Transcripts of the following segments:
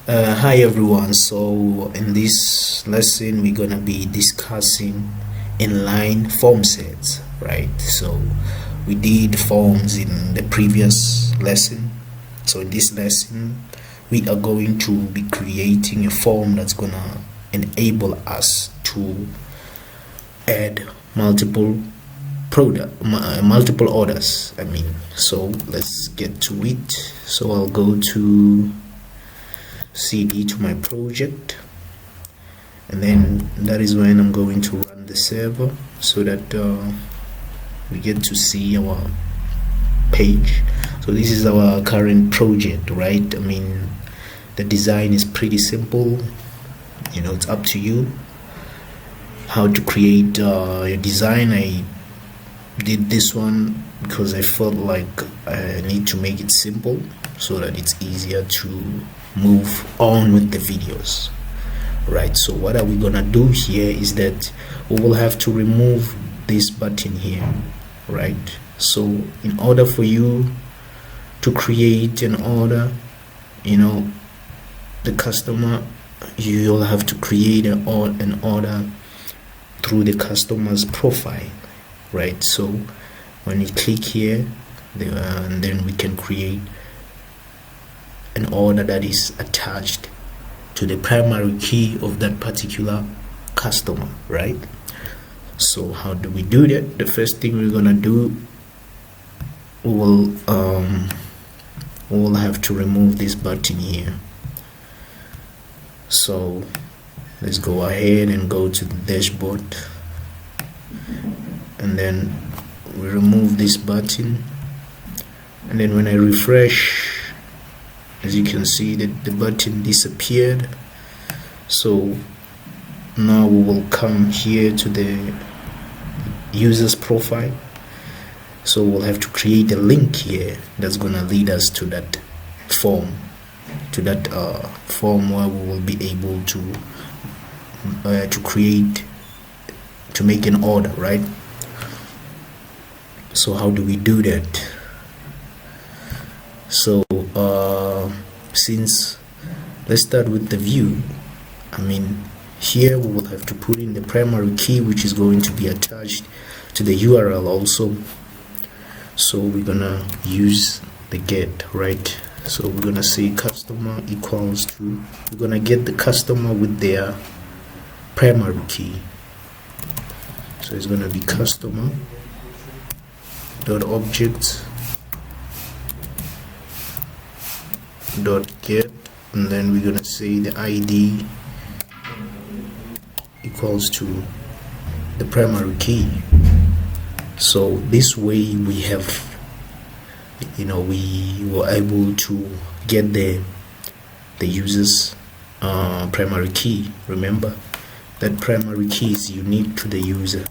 Hi everyone. So in this lesson we're gonna be discussing inline form sets, right? So we did forms in the previous lesson. So in this lesson we are going to be creating a form that's gonna enable us to add multiple orders. So let's get to it. So I'll go to cd to my project, and then that is when I'm going to run the server so that we get to see our page. So this is our current project, right? The design is pretty simple. It's up to you how to create your design. I did this one because I felt like I need to make it simple so that it's easier to move on with the videos, right? So what are we gonna do here is that we will have to remove this button here, right? So in order for you to create an order, the customer, you'll have to create an order through the customer's profile, right? So when you click here, and then we can create an order that is attached to the primary key of that particular customer, right? So how do we do that? The first thing we're gonna do, we'll have to remove this button here. So let's go ahead and go to the dashboard, and then we remove this button, and then when I refresh, as you can see that the button disappeared. So now we will come here to the user's profile. So we'll have to create a link here that's gonna lead us to that form, form where we will be able to make an order, right? So how do we do that? So let's start with the view. Here we will have to put in the primary key, which is going to be attached to the URL also. So we're gonna use the get, right? So we're gonna say customer equals to, we're gonna get the customer with their primary key. So it's gonna be customer dot object dot get, and then we're gonna say the ID equals to the primary key. So this way we have, we were able to get the user's primary key. Remember that primary key is unique to the user,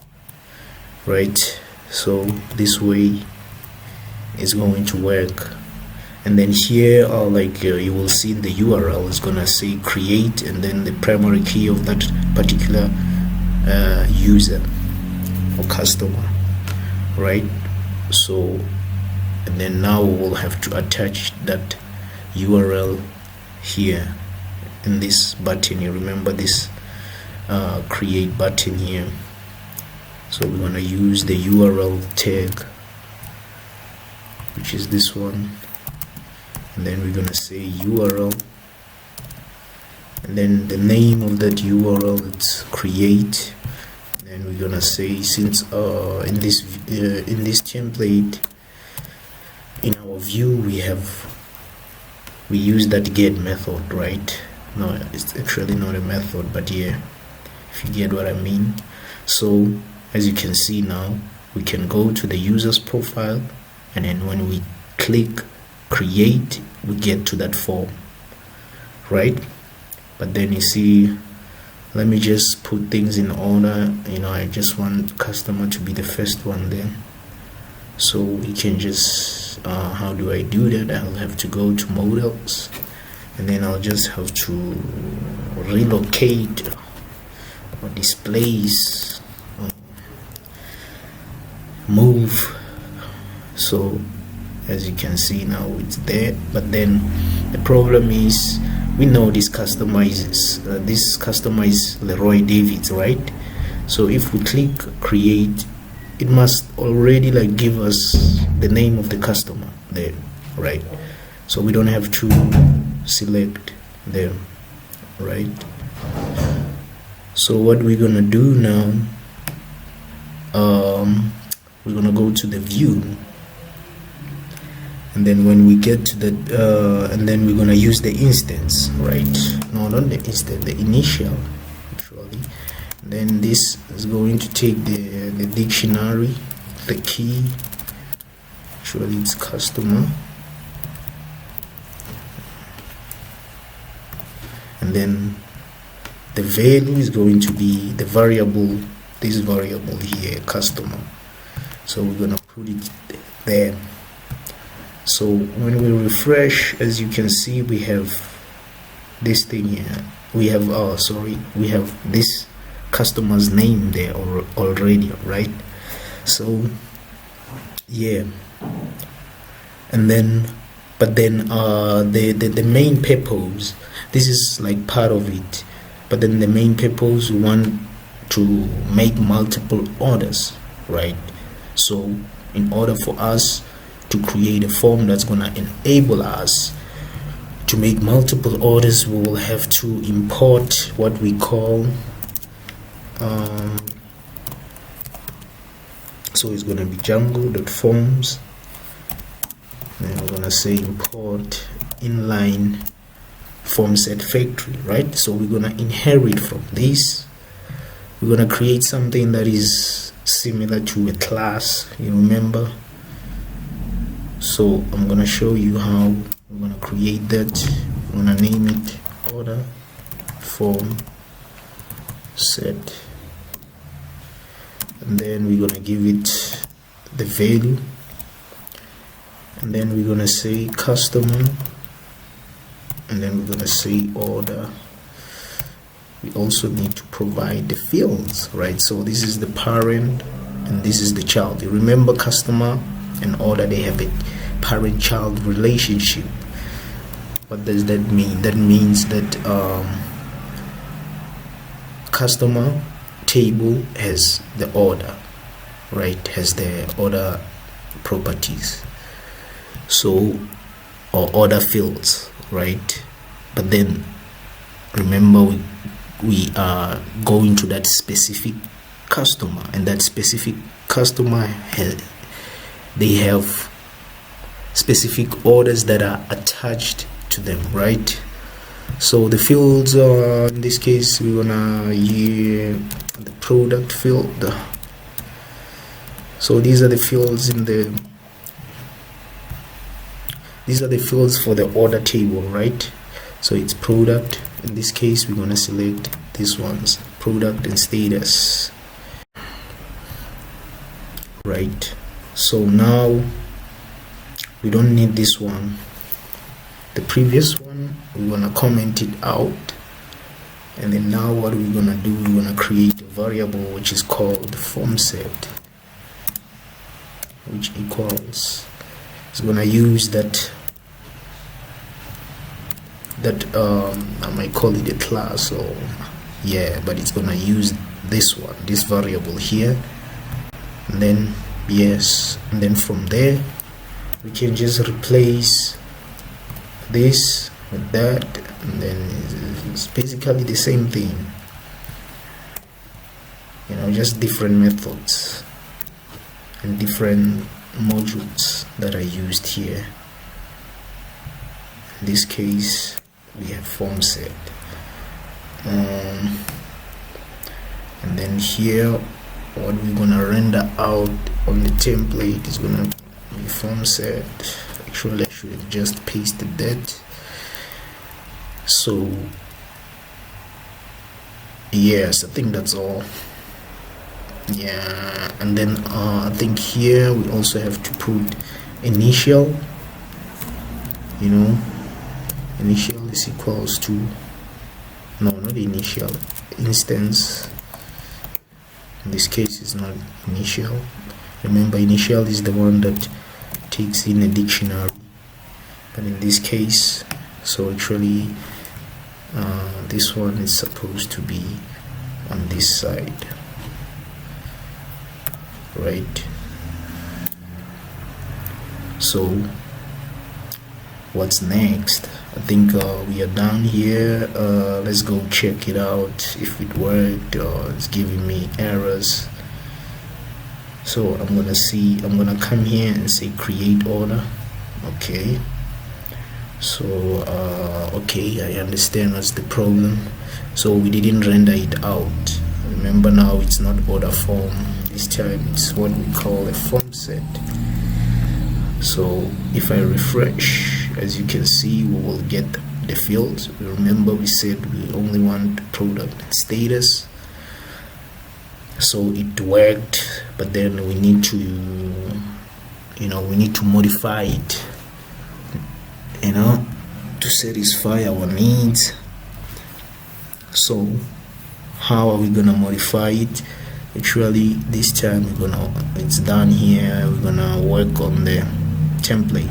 right? So this way is going to work. And then here, you will see the URL is gonna say create, and then the primary key of that particular user or customer, right? So, and then now we'll have to attach that URL here in this button. You remember this create button here. So we're gonna use the URL tag, which is this one. And then we're gonna say URL, and then the name of that URL is create. And then we're gonna say, since in this template, in our view we use that get method, right? No, it's actually not a method, but yeah, if you get what I mean. So as you can see now, we can go to the user's profile, and then when we click create, we get to that form, right? But then you see, let me just put things in order. I just want customer to be the first one there. So we can just how do I do that? I'll have to go to models, and then I'll just have to relocate or displace, move. So as you can see now, it's there. But then the problem is we know this customer is Leroy Davids, right? So if we click create, it must already like give us the name of the customer there, right? So we don't have to select them, right? So what we're gonna do now, we're gonna go to the view, and then when we get to the and then we're gonna use the instance, right? No, not the instance, the initial actually. Then this is going to take the dictionary, the key, actually it's customer, and then the value is going to be the variable, this variable here, customer. So we're gonna put it there. So when we refresh, as you can see, we have this thing here. We have we have this customer's name there already, right? So yeah, and then the main purpose, this is like part of it, but then the main purpose, we want to make multiple orders, right? So in order for us to create a form that's gonna enable us to make multiple orders, we will have to import what we call so it's gonna be Django.forms, then we're gonna say import inline formset factory, right? So we're gonna inherit from this, we're gonna create something that is similar to a class, you remember? So I'm gonna show you how we're gonna create that. I'm gonna name it order form set, and then we're gonna give it the value, and then we're gonna say customer, and then we're gonna say order. We also need to provide the fields, right? So this is the parent and this is the child. You remember customer and order, they have a parent-child relationship. What does that mean? That means that customer table has the order, right? Has the order properties, so, or order fields, right? But then remember, we are going to that specific customer, and that specific customer they have specific orders that are attached to them, right? So the fields, in this case, we're gonna use the product field. So these are the fields these are the fields for the order table, right? So it's product. In this case, we're gonna select these ones, product and status, right? So now we don't need this one. The previous one, we're gonna comment it out, and then now what we're gonna do, we're gonna create a variable which is called formset, which equals, it's gonna use that I might call it a class, or yeah, but it's gonna use this one, this variable here, and then yes, and then from there we can just replace this with that, and then it's basically the same thing, you know, just different methods and different modules that are used here. In this case, we have formset, and then here what we're gonna render out on the template is gonna be formset. Actually, I should have just pasted that. So yes, I think that's all. Yeah, and then I think here we also have to put initial, you know, initial is equals to, no, not initial, instance. In this case is not initial. Remember, initial is the one that takes in a dictionary, but in this case, so actually this one is supposed to be on this side, right? So what's next? I think we are down here. Let's go check it out if it worked or it's giving me errors. So I'm gonna come here and say create order. Okay, so okay, I understand what's the problem. So we didn't render it out. Remember, now it's not order form, this time it's what we call a form set. So if I refresh, as you can see, we will get the fields. Remember, we said we only want product and status, so it worked, but then we need to, we need to modify it, to satisfy our needs. So how are we gonna modify it? Actually, this time it's down here, we're gonna work on the template,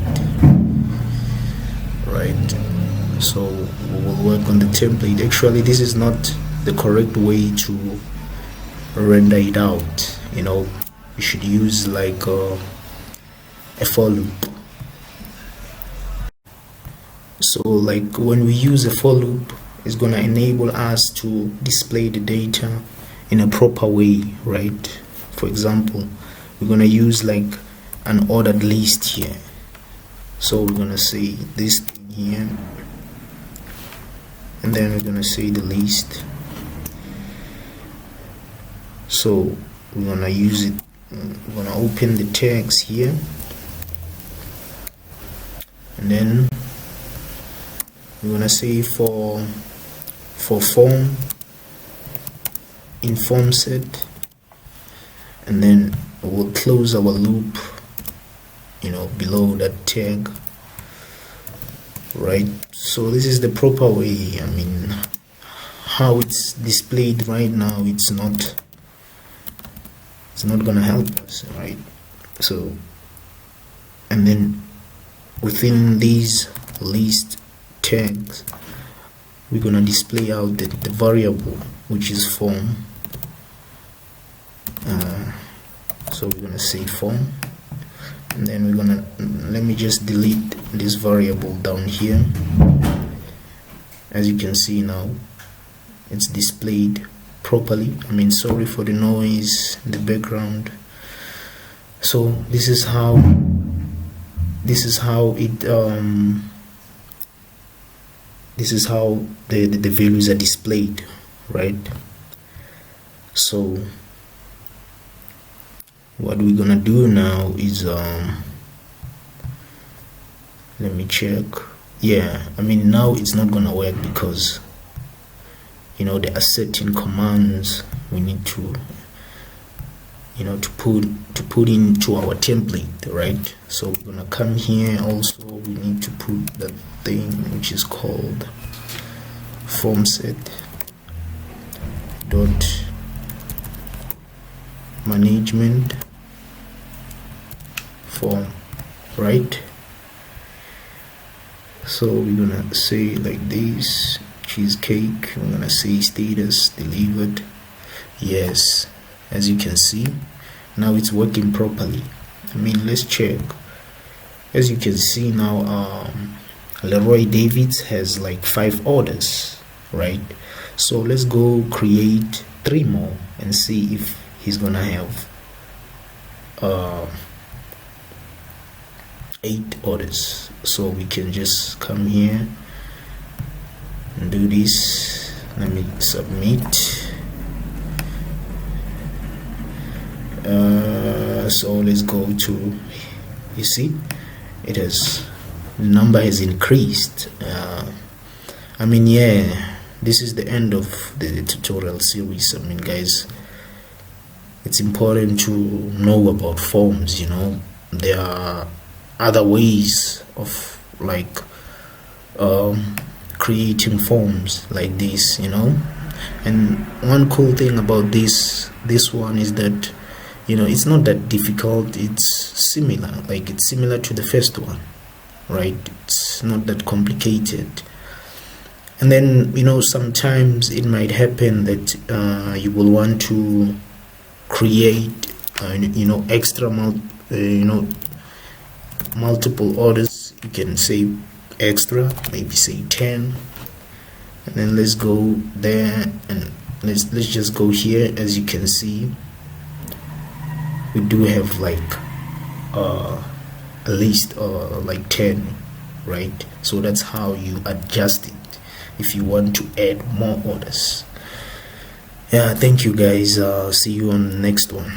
right? So we will work on the template. Actually, this is not the correct way to render it out. You should use like a for loop. So like when we use a for loop, it's gonna enable us to display the data in a proper way, right? For example, we're gonna use like an ordered list here. So we're gonna say this thing here, and then we're gonna say the list. So we're gonna use it, we're gonna open the tags here, and then we're gonna say for form in form set, and then we'll close our loop below that tag, right? So this is the proper way. I mean, how it's displayed right now, it's not gonna help us, right? So, and then within these list tags, we're gonna display out the variable, which is form. So we're gonna say form, and then we're gonna, let me just delete this variable down here. As you can see now, it's displayed properly. I mean, sorry for the noise in the background. So this is how it this is how the values are displayed, right? So what we're gonna do now is let me check. Yeah, I mean, now it's not gonna work because there are certain commands we need to to put into our template, right? So we're gonna come here. Also, we need to put that thing which is called formset dot management form, right? So we're gonna say like this, cheesecake. We're gonna say status delivered. Yes, as you can see, now it's working properly. I mean, let's check. As you can see now, Leroy Davids has like 5 orders, right? So let's go create 3 more and see if he's gonna have 8 orders. So we can just come here and do this. Let me submit. So let's go to, you see, the number has increased. I mean, yeah, this is the end of the tutorial series. I mean, guys, it's important to know about forms. There are other ways of like creating forms like this, and one cool thing about this one is that it's not that difficult. It's similar to the first one, right? It's not that complicated. And then, you know, sometimes it might happen that you will want to create you know, extra multiple orders. You can say extra, maybe say 10, and then let's go there, and let's just go here. As you can see, we do have like at least like 10, right? So that's how you adjust it if you want to add more orders. Yeah, thank you guys. See you on the next one.